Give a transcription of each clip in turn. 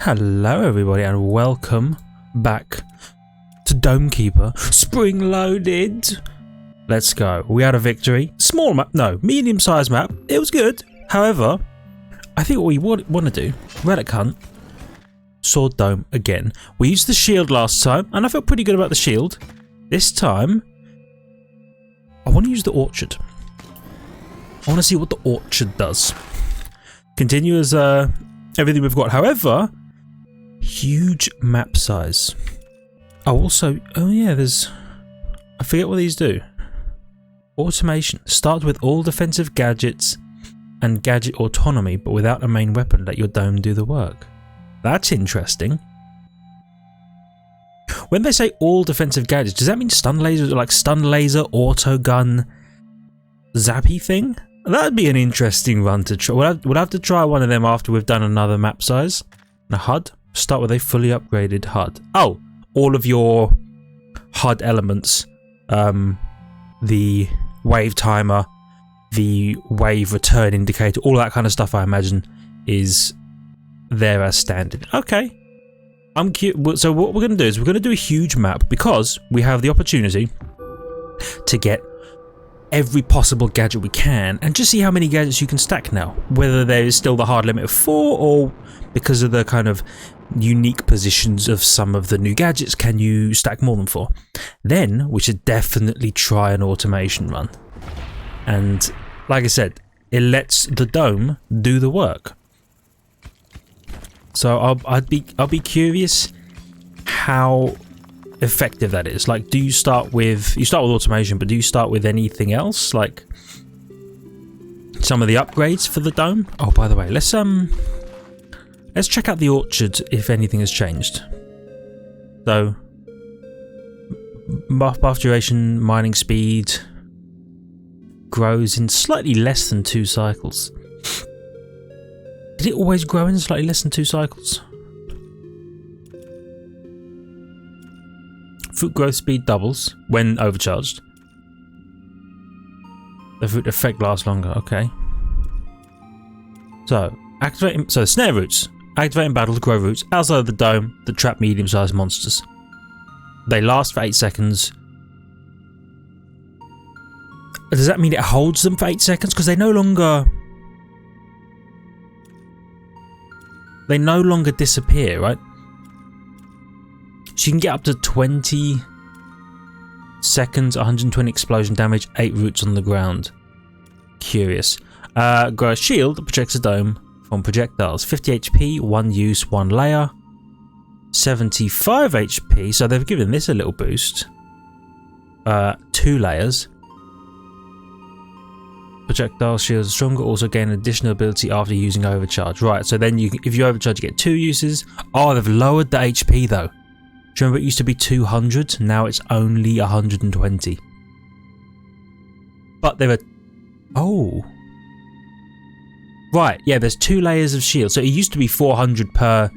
Hello everybody and welcome back to Domekeeper Spring Loaded. Let's go. We had a victory. Small map, no, medium-sized map. It was good. However, I think what we want to do, relic hunt, sword dome again. We used the shield last time and I felt pretty good about the shield. This time, I want to use the orchard. I want to see what the orchard does. Continue as everything we've got. However, huge map size. Oh yeah, I forget what these do. Automation. Start with all defensive gadgets and gadget autonomy, but without a main weapon. Let your dome do the work. That's interesting. When they say all defensive gadgets, does that mean stun lasers, like stun laser, auto gun, zappy thing? That'd be an interesting one to try. We'll have to try one of them after we've done another map size. And a HUD. Start with a fully upgraded HUD. Oh, all of your HUD elements. The wave timer, the wave return indicator, all that kind of stuff I imagine is there as standard. Okay. I'm curious. So what we're going to do is we're going to do a huge map because we have the opportunity to get every possible gadget we can and just see how many gadgets you can stack now. Whether there is still the hard limit of 4 or because of the kind of unique positions of some of the new gadgets, can you stack more than 4? Then we should definitely try an automation run. And like I said, it lets the dome do the work. So I'll be curious how effective that is. Like, do you start with automation, but do you start with anything else, like some of the upgrades for the dome? Oh, by the way, let's check out the orchard if anything has changed. So buff duration, mining speed grows in slightly less than 2 cycles. Did it always grow in slightly less than 2 cycles? Fruit growth speed doubles when overcharged. The fruit effect lasts longer. Okay. So snare roots. Activate in battle to grow roots outside of the dome that trap medium-sized monsters. They last for 8 seconds. Does that mean it holds them for 8 seconds? Because they no longer disappear, right? So you can get up to 20 seconds, 120 explosion damage, 8 roots on the ground. Curious. Grow a shield that protects the dome from projectiles. 50 HP, 1 use, 1 layer. 75 HP, so they've given this a little boost. 2 layers. Projectile shields are stronger, also gain additional ability after using overcharge. Right, so then if you overcharge, you get 2 uses. Oh, they've lowered the HP though. Do you remember it used to be 200? Now it's only 120. But they were... Oh. Right, yeah, there's 2 layers of shield. So it used to be 400 per,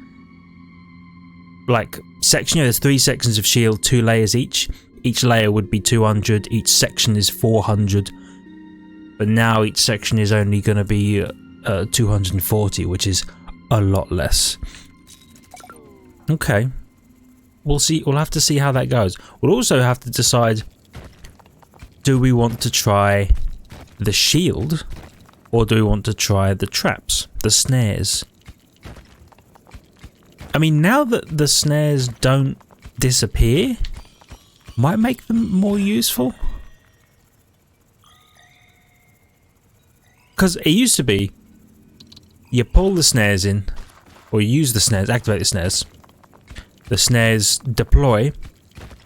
like, section. You know, there's 3 sections of shield, 2 layers each. Each layer would be 200. Each section is 400. But now each section is only going to be 240, which is a lot less. Okay. We'll see. We'll have to see how that goes. We'll also have to decide, do we want to try the shield or do we want to try the traps, the snares? I mean, now that the snares don't disappear, might make them more useful. Because it used to be, you pull the snares in, or you use the snares, activate the snares deploy,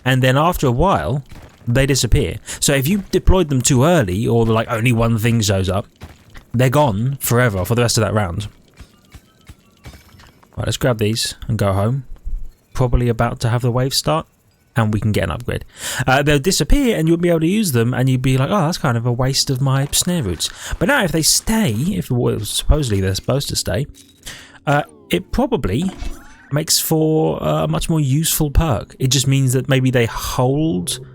and then after a while, they disappear. So if you deployed them too early, or like only one thing shows up, they're gone forever for the rest of that round. Right, let's grab these and go home. Probably about to have the wave start, and we can get an upgrade. They'll disappear and you'll be able to use them and you'd be like, oh, that's kind of a waste of my snare roots. But now if they stay, supposedly they're supposed to stay, it probably makes for a much more useful perk. It just means that maybe they hold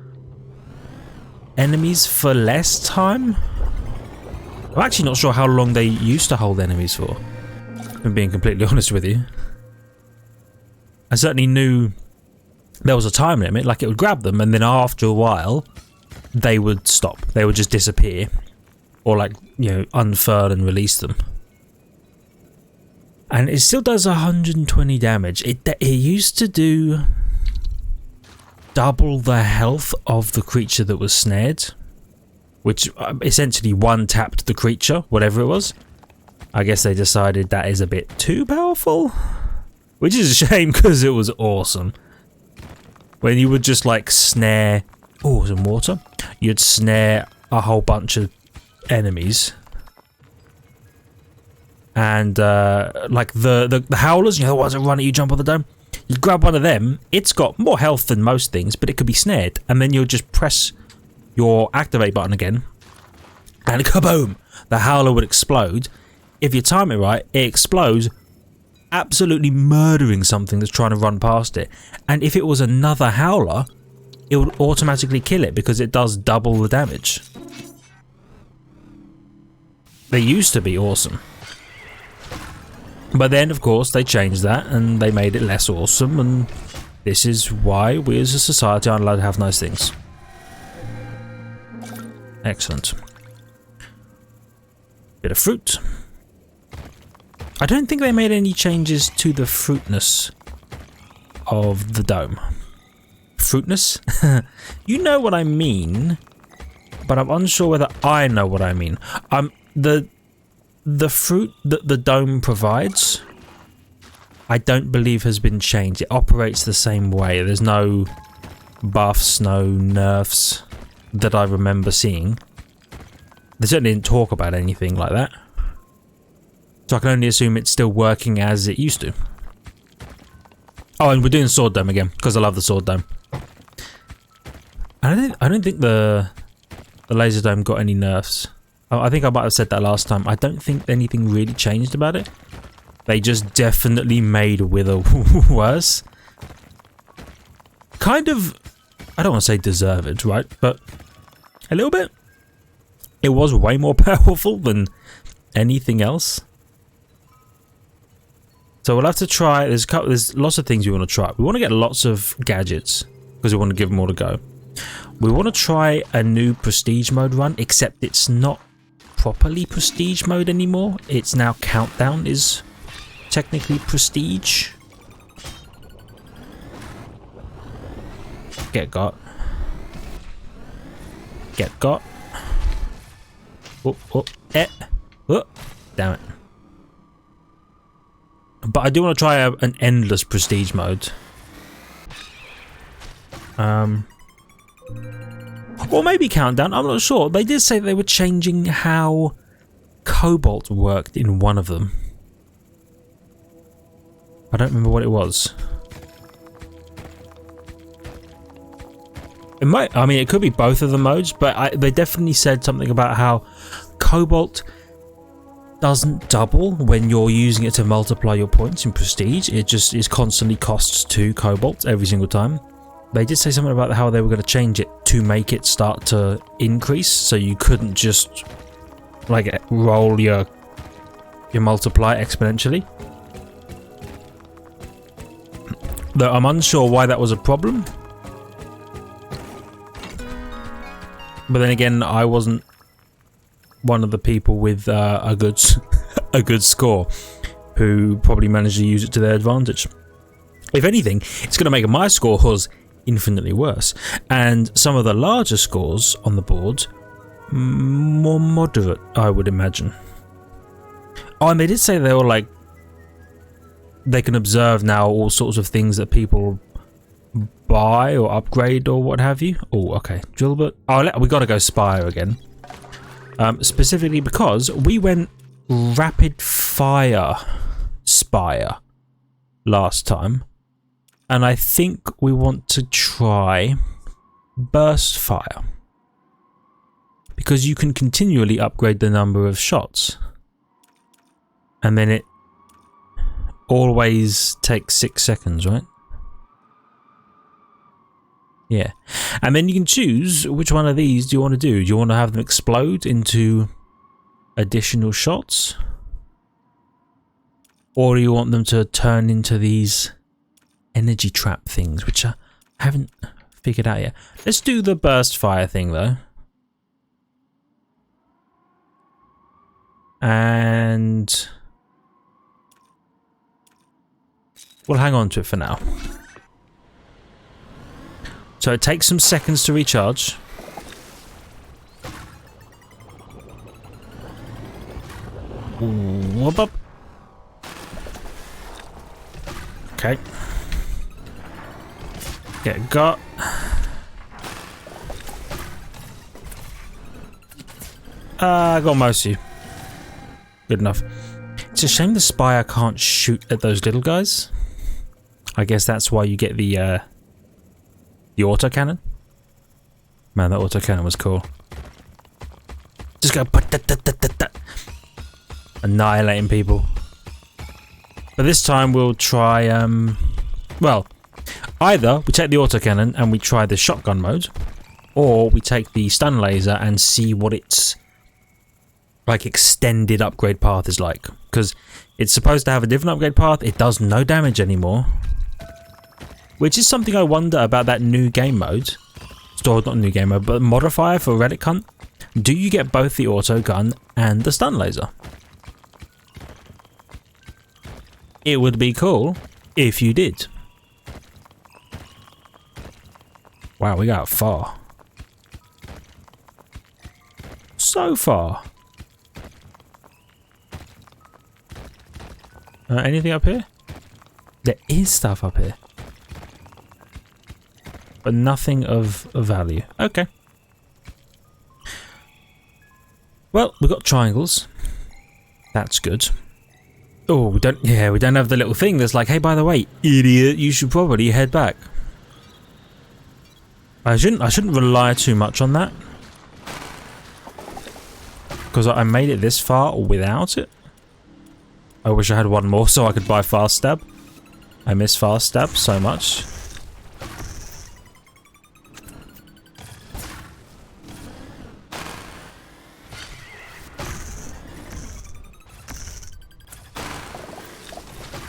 enemies for less time? I'm actually not sure how long they used to hold enemies for, if I'm being completely honest with you. I certainly knew there was a time limit, like it would grab them, and then after a while, they would stop. They would just disappear. Or like, you know, unfurl and release them. And it still does 120 damage. It used to do double the health of the creature that was snared, which essentially one-tapped the creature, whatever it was. I guess they decided that is a bit too powerful, which is a shame because it was awesome. When you would just like snare, oh, some water. You'd snare a whole bunch of enemies, and like the howlers, you know, the ones that run at you, jump on the dome. You grab one of them. It's got more health than most things, but it could be snared, and then you'll just press your activate button again, and kaboom! The howler would explode. If you time it right, it explodes, absolutely murdering something that's trying to run past it. And if it was another howler, it would automatically kill it because it does double the damage. They used to be awesome. But then, of course, they changed that and they made it less awesome, and this is why we as a society aren't allowed to have nice things. Excellent. Bit of fruit. I don't think they made any changes to the fruitness of the dome. Fruitness? You know what I mean, but I'm unsure whether I know what I mean. The fruit that the dome provides, I don't believe has been changed. It operates the same way. There's no buffs, no nerfs that I remember seeing. They certainly didn't talk about anything like that. So I can only assume it's still working as it used to. Oh, and we're doing sword dome again because I love the sword dome. I don't think the laser dome got any nerfs. I think I might have said that last time. I don't think anything really changed about it. They just definitely made Wither worse. Kind of, I don't want to say deserved, right? But a little bit. It was way more powerful than anything else. So we'll have to try. There's lots of things we want to try. We want to get lots of gadgets because we want to give them all a go. We want to try a new prestige mode run, except it's not properly prestige mode anymore. It's now countdown is technically prestige. Get got. Get got. Oh, oh, eh. Oh, damn it. But I do want to try an endless prestige mode. Or maybe countdown, I'm not sure. They did say they were changing how Cobalt worked in one of them. I don't remember what it was. It might, I mean, it could be both of the modes, but they definitely said something about how Cobalt doesn't double when you're using it to multiply your points in prestige. It just is constantly costs 2 Cobalt every single time. They did say something about how they were going to change it to make it start to increase, so you couldn't just like roll your multiply exponentially. Though I'm unsure why that was a problem. But then again, I wasn't one of the people with a good score who probably managed to use it to their advantage. If anything, it's going to make my scores infinitely worse, and some of the larger scores on the board more moderate, I would imagine. Oh, and they did say they were like, they can observe now all sorts of things that people buy or upgrade or what have you. Oh, okay, Drillbit. Oh, we got to go Spire again. Specifically because we went rapid fire Spire last time, and I think we want to try burst fire because you can continually upgrade the number of shots, and then it always takes 6 seconds, right? Yeah, and then you can choose which one of these do you want to do. Do you want to have them explode into additional shots? Or do you want them to turn into these energy trap things, which I haven't figured out yet. Let's do the burst fire thing though. And we'll hang on to it for now. So it takes some seconds to recharge. Whoop up. Okay. Get got. I got most of you. Good enough. It's a shame the spire can't shoot at those little guys. I guess that's why you get the autocannon. Man, that autocannon was cool. Just go annihilating people. But this time we'll try, well, either we take the autocannon and we try the shotgun mode, or we take the stun laser and see what its like extended upgrade path is like. Because it's supposed to have a different upgrade path. It does no damage anymore. Which is something I wonder about that new game mode. Not new game mode, but modifier for Relic Hunt. Do you get both the auto gun and the stun laser? It would be cool if you did. Wow, we got far. So far. Anything up here? There is stuff up here. But nothing of value. Okay. Well, we've got triangles. That's good. Oh, we don't have the little thing that's like, hey, by the way, idiot, you should probably head back. I shouldn't rely too much on that. Because I made it this far without it. I wish I had one more so I could buy fast stab. I miss fast stab so much.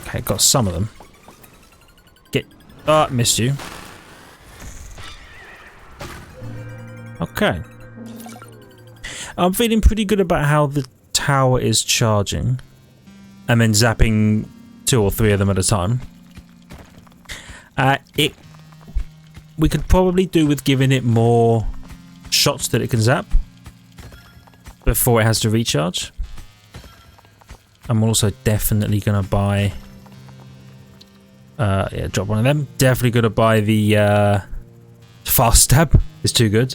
Okay, got some of them. Get... Ah, missed you. Okay. I'm feeling pretty good about how the tower is charging. And then zapping 2 or 3 of them at a time. We could probably do with giving it more shots that it can zap before it has to recharge. I'm also definitely gonna buy yeah, drop one of them. Definitely gonna buy the fast stab. It's too good.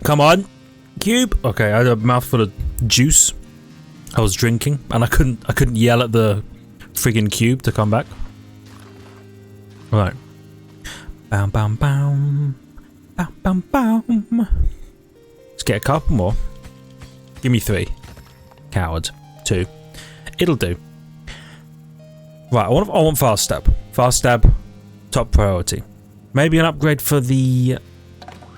Come on, cube. Okay, I had a mouthful of juice. I was drinking, and I couldn't yell at the friggin' cube to come back. Right. Bam, bam, bam, bam, bam, bam. Let's get a couple more. Give me 3. Coward. 2. It'll do. Right, I want fast stab. Fast stab, top priority. Maybe an upgrade for the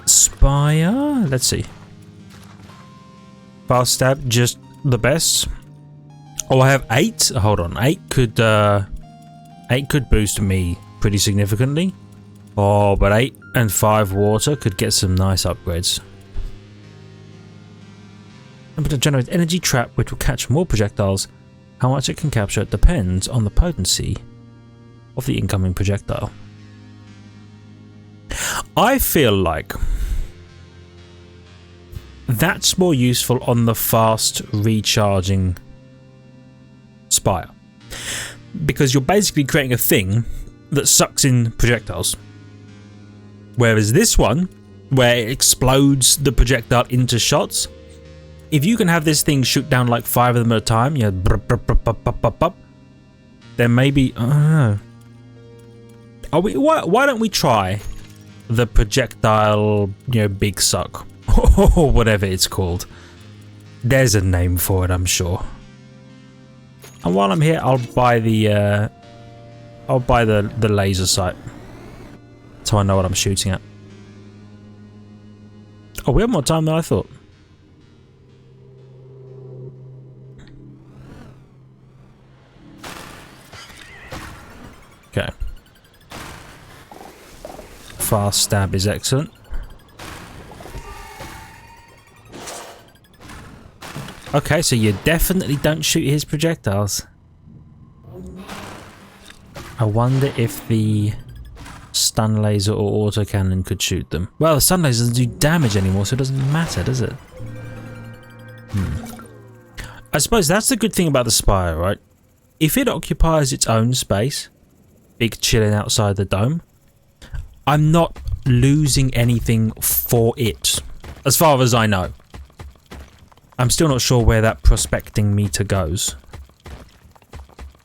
spire. Let's see. Fast stab, just the best. Oh, I have 8. Hold on, 8 could boost me pretty significantly. Oh, but 8 and 5 water could get some nice upgrades. I'm going to generate energy trap, which will catch more projectiles. How much it can capture depends on the potency of the incoming projectile. I feel like that's more useful on the fast recharging spire, because you're basically creating a thing that sucks in projectiles, whereas this one, where it explodes the projectile into shots, if you can have this thing shoot down like 5 of them at a time, yeah, then maybe, I don't know. Why don't we try the projectile, big suck, or whatever it's called. There's a name for it, I'm sure. And while I'm here, I'll buy the laser sight, so I know what I'm shooting at. Oh, we have more time than I thought. Okay. Fast stab is excellent. Okay, so you definitely don't shoot his projectiles. I wonder if the stun laser or autocannon could shoot them. Well, the stun laser doesn't do damage anymore, so it doesn't matter, does it? I suppose that's the good thing about the Spire, right? If it occupies its own space, big chilling outside the dome, I'm not losing anything for it, as far as I know. I'm still not sure where that prospecting meter goes,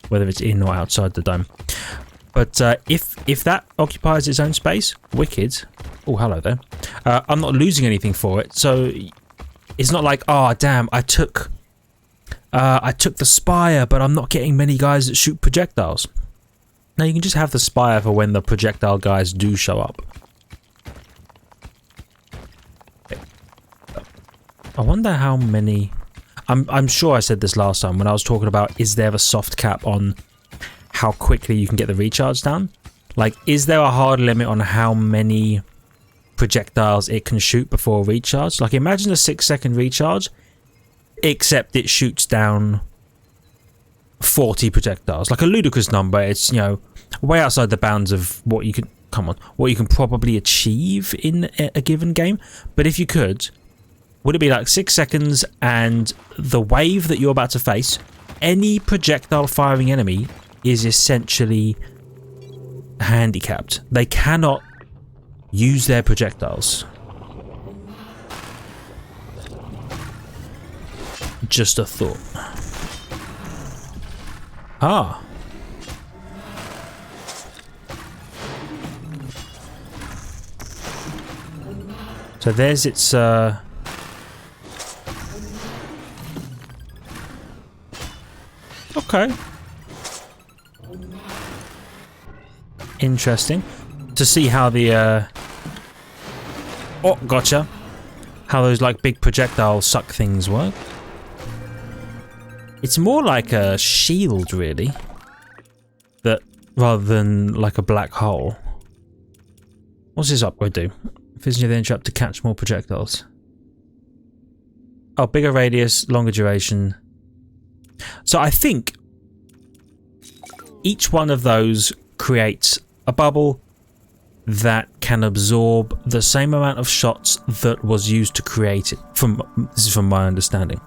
whether it's in or outside the dome. But if that occupies its own space, wicked. Oh, hello there. I'm not losing anything for it, so it's not like, oh damn, I took the Spire, but I'm not getting many guys that shoot projectiles. No, you can just have the Spire for when the projectile guys do show up. I wonder how many... I'm sure I said this last time when I was talking about, is there a soft cap on how quickly you can get the recharge down? Like, is there a hard limit on how many projectiles it can shoot before recharge? Like, imagine a 6-second recharge, except it shoots down 40 projectiles. Like a ludicrous number. It's, you know, way outside the bounds of what you can... Come on. What you can probably achieve in a given game. But if you could... Would it be like 6 seconds and the wave that you're about to face, any projectile firing enemy is essentially handicapped. They cannot use their projectiles. Just a thought. Ah. So there's its okay. Interesting. To see how the oh, gotcha. How those like big projectile suck things work. It's more like a shield, really. That rather than like a black hole. What's this upgrade do? Physically they interrupt to catch more projectiles. Oh, bigger radius, longer duration. So I think each one of those creates a bubble that can absorb the same amount of shots that was used to create it. This is from my understanding.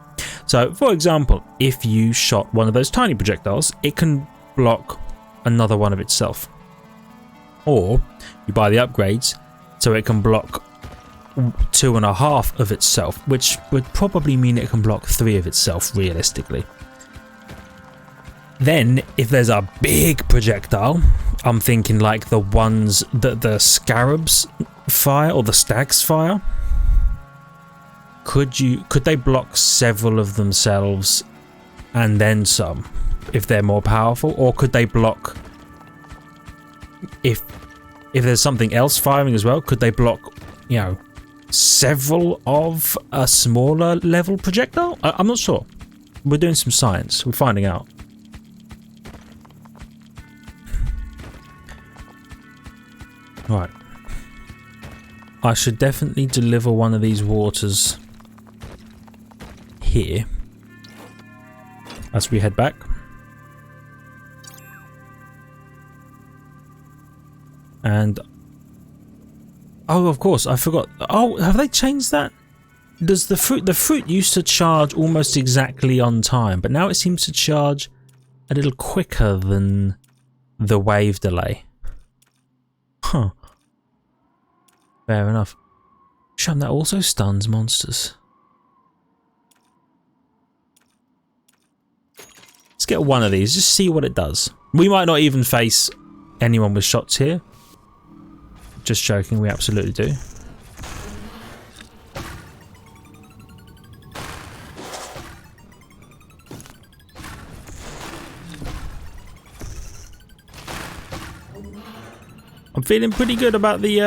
So, for example, if you shot one of those tiny projectiles, it can block another one of itself. Or you buy the upgrades so it can block 2.5 of itself, which would probably mean it can block 3 of itself realistically. Then, if there's a big projectile, I'm thinking like the ones that the scarabs fire or the stags fire. Could they block several of themselves and then some if they're more powerful? Or could they block if there's something else firing as well? Could they block, you know, several of a smaller level projectile? I'm not sure. We're doing some science. We're finding out. Right. I should definitely deliver one of these waters here as we head back. And oh, of course, I forgot. Oh, have they changed that? Does the fruit used to charge almost exactly on time, but now it seems to charge a little quicker than the wave delay. Huh. Fair enough. Shame that also stuns monsters. Let's get one of these, just see what it does. We might not even face anyone with shots here. Just joking, we absolutely do. I'm feeling pretty good about the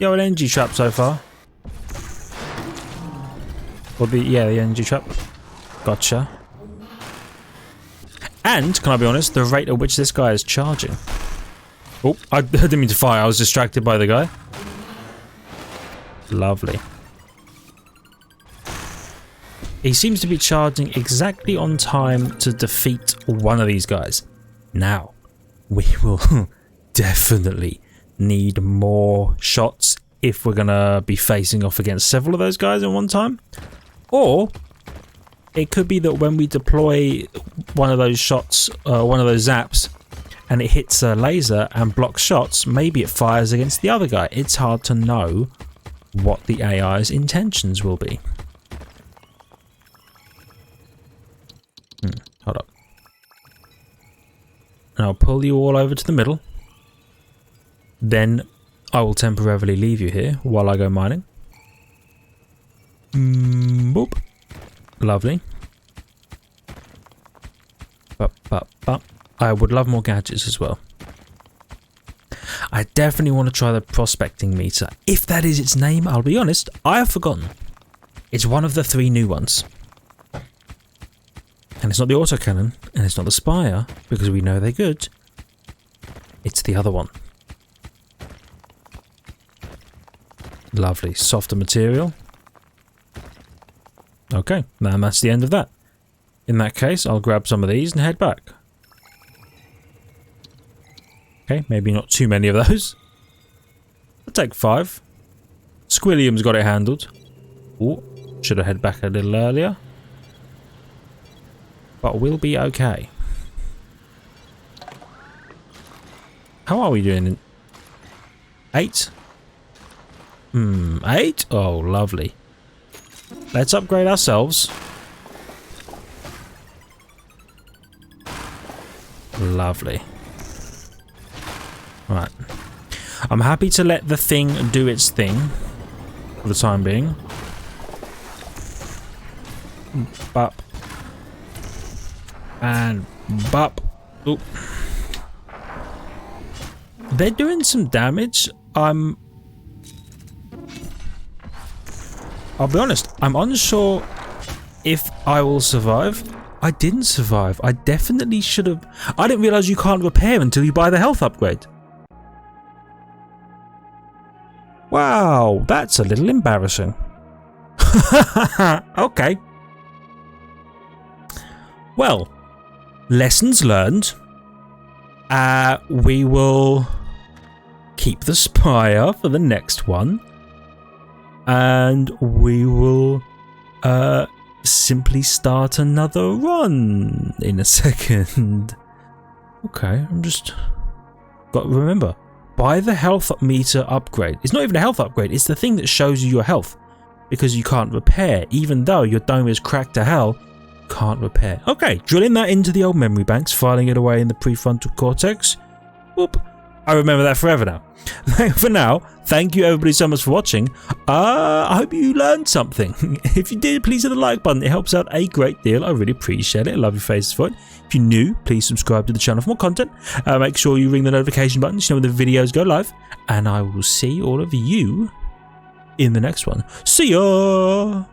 old energy trap so far. Or the energy trap. Gotcha. And, can I be honest, the rate at which this guy is charging. Oh, I didn't mean to fire. I was distracted by the guy. Lovely. He seems to be charging exactly on time to defeat one of these guys. Now, we will definitely need more shots if we're going to be facing off against several of those guys at one time. Or it could be that when we deploy one of those shots, one of those zaps, and it hits a laser and blocks shots, maybe it fires against the other guy. It's hard to know what the AI's intentions will be. Hold up. And I'll pull you all over to the middle. Then I will temporarily leave you here while I go mining. Boop. Lovely. I would love more gadgets as well. I definitely want to try the prospecting meter. If that is its name, I'll be honest, I have forgotten. It's one of the 3 new ones. And it's not the autocannon, and it's not the spire, because we know they're good. It's the other one. Lovely, softer material. Okay, and that's the end of that. In that case, I'll grab some of these and head back. Okay, maybe not too many of those. I'll take 5. Squilliam's got it handled. Ooh, should have head back a little earlier. But we'll be okay. How are we doing? 8? 8? Oh, lovely. Let's upgrade ourselves. Lovely. Right. I'm happy to let the thing do its thing for the time being. Bop. And bop. Oop. They're doing some damage. I'll be honest, I'm unsure if I will survive. I didn't survive. I definitely should have. I didn't realize you can't repair until you buy the health upgrade. Wow, that's a little embarrassing. Okay. Well, lessons learned. We will keep the spire for the next one. And we will simply start another run in a second. Okay, I'm just... But remember, buy the health meter upgrade. It's not even a health upgrade, it's the thing that shows you your health. Because you can't repair, even though your dome is cracked to hell, can't repair. Okay, drilling that into the old memory banks, filing it away in the prefrontal cortex. Whoop. I remember that forever now. For now, thank you everybody so much for watching. I hope you learned something. If you did, please hit the like button. It helps out a great deal. I really appreciate it. I love your faces for it. If you're new, please subscribe to the channel for more content. Make sure you ring the notification button so you know when the videos go live. And I will see all of you in the next one. See ya!